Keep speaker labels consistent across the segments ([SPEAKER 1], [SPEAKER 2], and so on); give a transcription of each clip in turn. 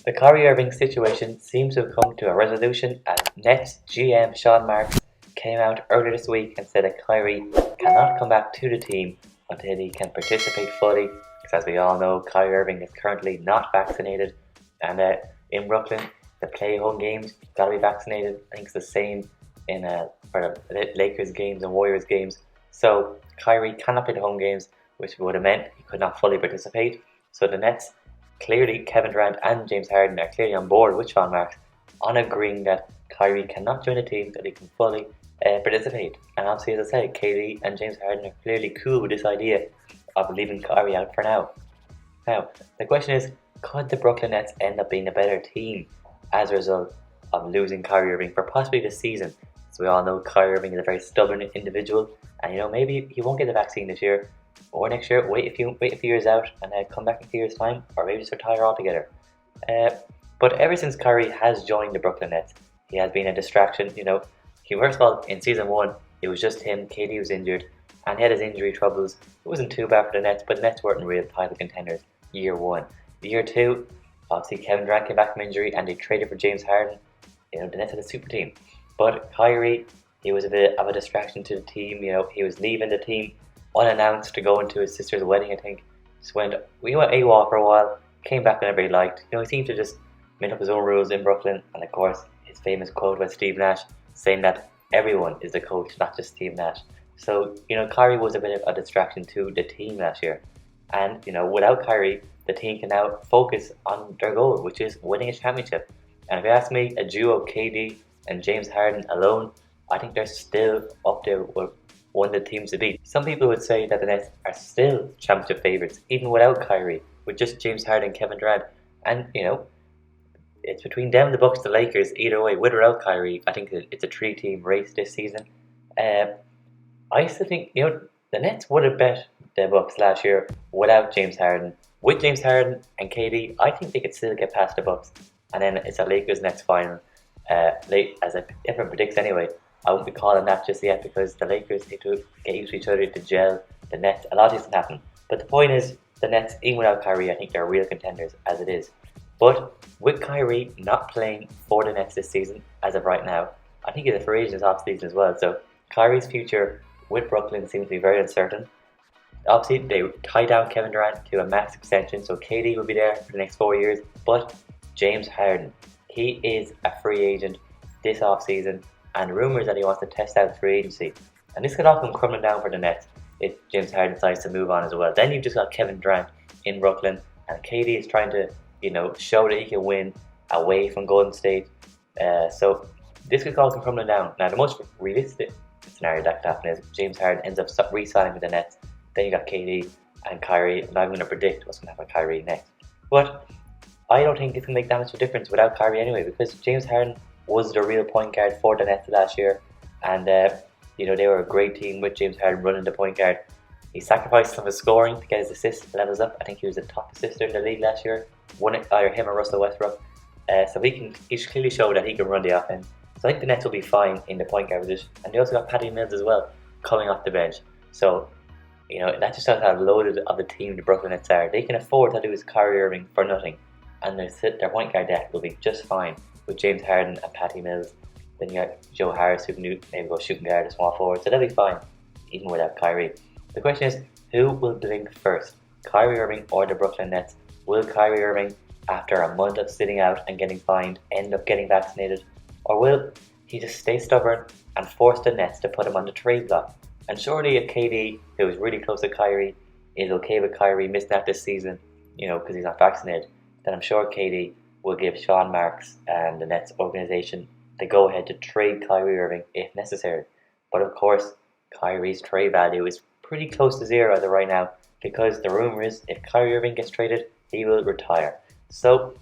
[SPEAKER 1] The Kyrie Irving situation seems to have come to a resolution as Nets GM Sean Marks came out earlier this week and said that Kyrie cannot come back to the team until he can participate fully, because as we all know, Kyrie Irving is currently not vaccinated, and in Brooklyn, the play home games, you've got to be vaccinated. I think it's the same for the Lakers games and Warriors games. So Kyrie cannot play the home games, which would have meant he could not fully participate. So the Nets, clearly Kevin Durant and James Harden are clearly on board with Sean Marks on agreeing that Kyrie cannot join the team, that he can fully participate. And obviously, as I said, KD and James Harden are clearly cool with this idea of leaving Kyrie out for now. Now, the question is, could the Brooklyn Nets end up being a better team as a result of losing Kyrie Irving for possibly this season? So we all know Kyrie Irving is a very stubborn individual, and maybe he won't get the vaccine this year or next year. Wait a few years out and come back in a few years' time, or maybe just retire altogether. But ever since Kyrie has joined the Brooklyn Nets, he has been a distraction. First of all, in season 1, it was just him. KD was injured, and he had his injury troubles. It wasn't too bad for the Nets, but the Nets weren't real title contenders year 1. Year 2, obviously Kevin Durant came back from injury, and they traded for James Harden. The Nets had a super team. But Kyrie, he was a bit of a distraction to the team. He was leaving the team unannounced to go into his sister's wedding, I think. We went AWOL for a while, came back whenever he liked. He seemed to just make up his own rules in Brooklyn. And of course, his famous quote about Steve Nash, saying that everyone is the coach, not just Steve Nash. So, Kyrie was a bit of a distraction to the team last year. And, without Kyrie, the team can now focus on their goal, which is winning a championship. And if you ask me, a duo KD and James Harden alone, I think they're still up there with one of the teams to beat. Some people would say that the Nets are still championship favourites, even without Kyrie, with just James Harden and Kevin Durant. And, it's between them, the Bucks, the Lakers, either way, with or without Kyrie. I think it's a 3-team race this season. I still think, the Nets would have bet the Bucks last year without James Harden. With James Harden and KD, I think they could still get past the Bucks. And then it's a Lakers-Nets final, late as everyone predicts anyway. I won't be calling that just yet because the Lakers need to get used to each other, to gel. The Nets, a lot of things can happen. But the point is, the Nets, even without Kyrie, I think they're real contenders as it is. But with Kyrie not playing for the Nets this season, as of right now, I think he's a free agent off season as well. So Kyrie's future with Brooklyn seems to be very uncertain. Obviously, they tie down Kevin Durant to a max extension, so KD will be there for the next 4 years. But James Harden, he is a free agent this off-season, and rumours that he wants to test out free agency. And this could all come crumbling down for the Nets if James Harden decides to move on as well. Then you've just got Kevin Durant in Brooklyn, and KD is trying to, show that he can win away from Golden State. So this could all come crumbling down. Now, the most realistic scenario that could happen is James Harden ends up re-signing with the Nets. Then you got KD and Kyrie. I'm not going to predict what's going to happen with Kyrie next. But I don't think it's going to make that much of a difference without Kyrie anyway, because James Harden was the real point guard for the Nets last year, and they were a great team with James Harden running the point guard. He sacrificed some of his scoring to get his assist levels up. I think he was the top assister in the league last year. Won it either him or Russell Westbrook. So he's clearly showed that he can run the offense. So I think the Nets will be fine in the point guard position. And they also got Patty Mills as well coming off the bench. So that just shows how loaded of a team the Brooklyn Nets are. They can afford to lose Kyrie Irving for nothing, and their point guard depth will be just fine with James Harden and Patty Mills. Then you got Joe Harris, who can maybe go shooting guard or small forward, so they'll be fine even without Kyrie. The question is, who will blink first, Kyrie Irving or the Brooklyn Nets? Will Kyrie Irving, after a month of sitting out and getting fined, end up getting vaccinated, or will he just stay stubborn and force the Nets to put him on the trade block? And surely if KD, who is really close to Kyrie, is okay with Kyrie missing out this season, because he's not vaccinated, then I'm sure KD will give Sean Marks and the Nets organization the go-ahead to trade Kyrie Irving if necessary. But of course, Kyrie's trade value is pretty close to zero as of right now, because the rumour is if Kyrie Irving gets traded, he will retire. So,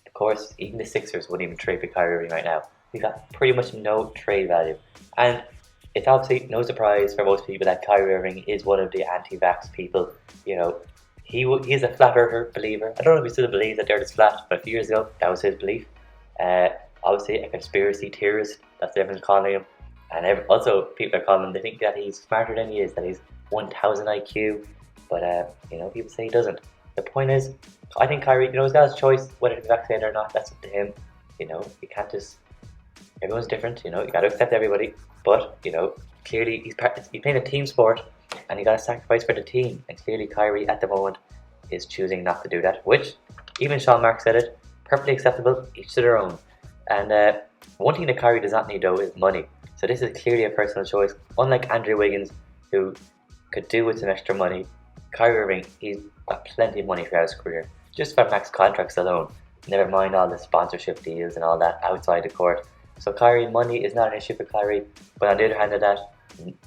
[SPEAKER 1] of course, even the Sixers wouldn't even trade for Kyrie Irving right now. He's got pretty much no trade value. And it's obviously no surprise for most people that Kyrie Irving is one of the anti-vax people. He's a flat earther believer. I don't know if he still believes that the earth is flat, but a few years ago, that was his belief. Obviously, a conspiracy theorist, that's what everyone's calling him. And also, people are calling him, they think that he's smarter than he is, that he's 1000 IQ. But, people say he doesn't. the point is, I think Kyrie, he's got his choice whether to be vaccinated or not. That's up to him. You can't just. Everyone's different. You got to accept everybody. But clearly he's playing a team sport, and you got to sacrifice for the team. And clearly Kyrie at the moment is choosing not to do that, which even Sean Marks said it, perfectly acceptable. Each to their own. And one thing that Kyrie does not need though is money. So this is clearly a personal choice. Unlike Andrew Wiggins, who could do with some extra money, Kyrie Irving, he's got plenty of money throughout his career, just for max contracts alone. Never mind all the sponsorship deals and all that outside the court. So Kyrie, money is not an issue for Kyrie. But on the other hand of that,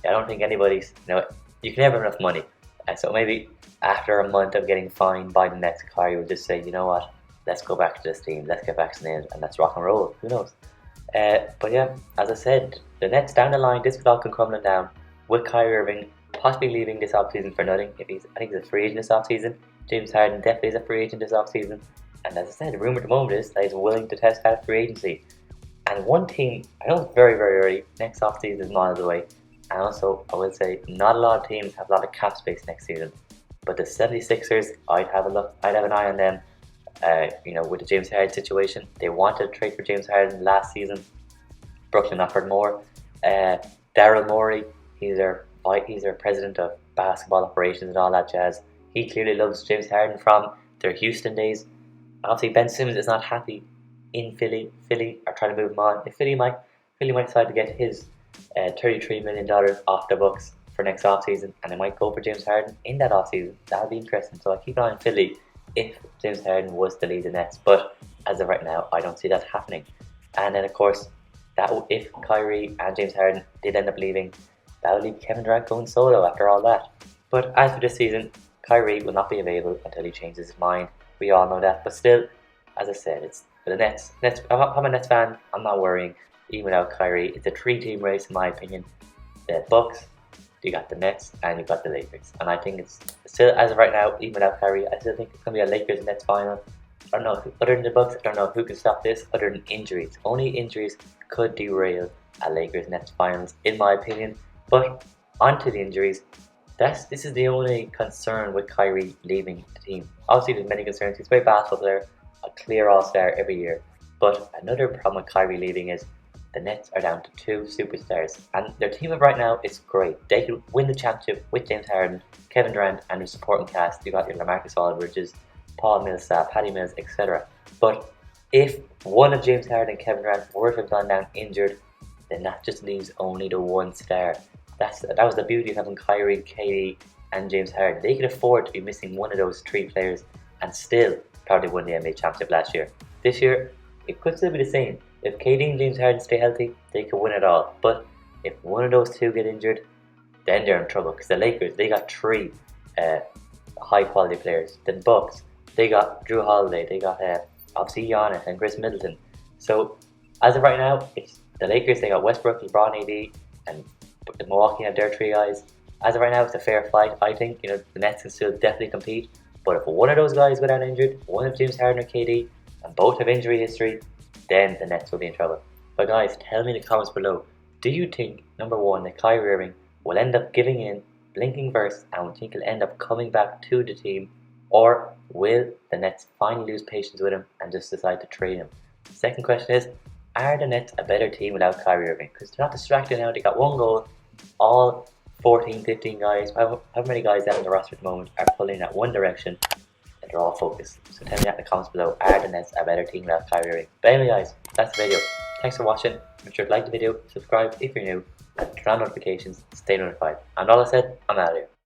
[SPEAKER 1] I don't think anybody's, you can never have enough money. And so maybe after a month of getting fined by the Nets, Kyrie will just say, you know what, let's go back to this team, let's get vaccinated, and let's rock and roll. Who knows? But yeah, as I said, the Nets down the line, this could all come crumbling down with Kyrie Irving possibly leaving this offseason for nothing. I think he's a free agent this offseason. James Harden definitely is a free agent this offseason. And as I said, the rumour at the moment is that he's willing to test out free agency. And one team, I know it's very, very early, next offseason is miles away. And also, I will say, not a lot of teams have a lot of cap space next season. But the 76ers, I'd have an eye on them. With the James Harden situation, they wanted to trade for James Harden last season. Brookyln offered more. Daryl Morey, he's their president of basketball operations and all that jazz. He clearly loves James Harden from their Houston days. Obviously, Ben Simmons is not happy in Philly. Philly are trying to move him on. If Philly might decide to get his $33 million off the books for next offseason, and they might go for James Harden in that offseason. That would be interesting. So I keep an eye on Philly if James Harden was to leave the Nets. But as of right now, I don't see that happening. And then, of course, if Kyrie and James Harden did end up leaving, that would leave Kevin Durant going solo after all that. But as for this season, Kyrie will not be available until he changes his mind. We all know that. But still, as I said, it's for the Nets. I'm a Nets fan. I'm not worrying. Even without Kyrie, it's a 3-team race in my opinion. The Bucks, you got the Nets, and you got the Lakers. And I think it's still, as of right now, even without Kyrie, I still think it's going to be a Lakers-Nets final. I don't know, other than the Bucks, I don't know who can stop this other than injuries. Only injuries could derail a Lakers-Nets finals, in my opinion. But onto the injuries, this is the only concern with Kyrie leaving the team. Obviously, there's many concerns. He's a great basketball player, a clear all-star every year. But another problem with Kyrie leaving is the Nets are down to 2 superstars, and their team of right now is great. They could win the championship with James Harden, Kevin Durant, and their supporting cast. You got your LaMarcus Aldridge's, Paul Millsap, Patty Mills, etc. But if one of James Harden and Kevin Durant were to have gone down injured, then that just leaves only the one star. That was the beauty of having Kyrie, KD, and James Harden. They could afford to be missing one of those 3 players and still probably won the NBA championship last year. This year, it could still be the same. If KD and James Harden stay healthy, they could win it all. But if one of those 2 get injured, then they're in trouble. Because the Lakers, they got 3 high-quality players. The Bucks, they got Drew Holiday. They got obviously Giannis and Chris Middleton. So as of right now, it's the Lakers. They got Westbrook, LeBron, AD, and the Milwaukee have their 3 guys. As of right now, it's a fair fight. I think the Nets can still definitely compete. But if one of those guys go down injured, one of James Harden or KD, and both have injury history, then the Nets will be in trouble. But guys, tell me in the comments below, do you think, number 1, that Kyrie Irving will end up giving in, blinking first, and will think he'll end up coming back to the team? Or will the Nets finally lose patience with him and just decide to trade him? The second question is, are the Nets a better team without Kyrie Irving? Because they're not distracted now, they got 1 goal, all 14, 15 guys, however many guys out on the roster at the moment are pulling in that one direction, and they're all focused. So tell me that in the comments below, are the Nets a better team without Kyrie Irving? But anyway guys, that's the video. Thanks for watching. Make sure to like the video, subscribe if you're new, and turn on notifications to stay notified. And all I said, I'm out of here.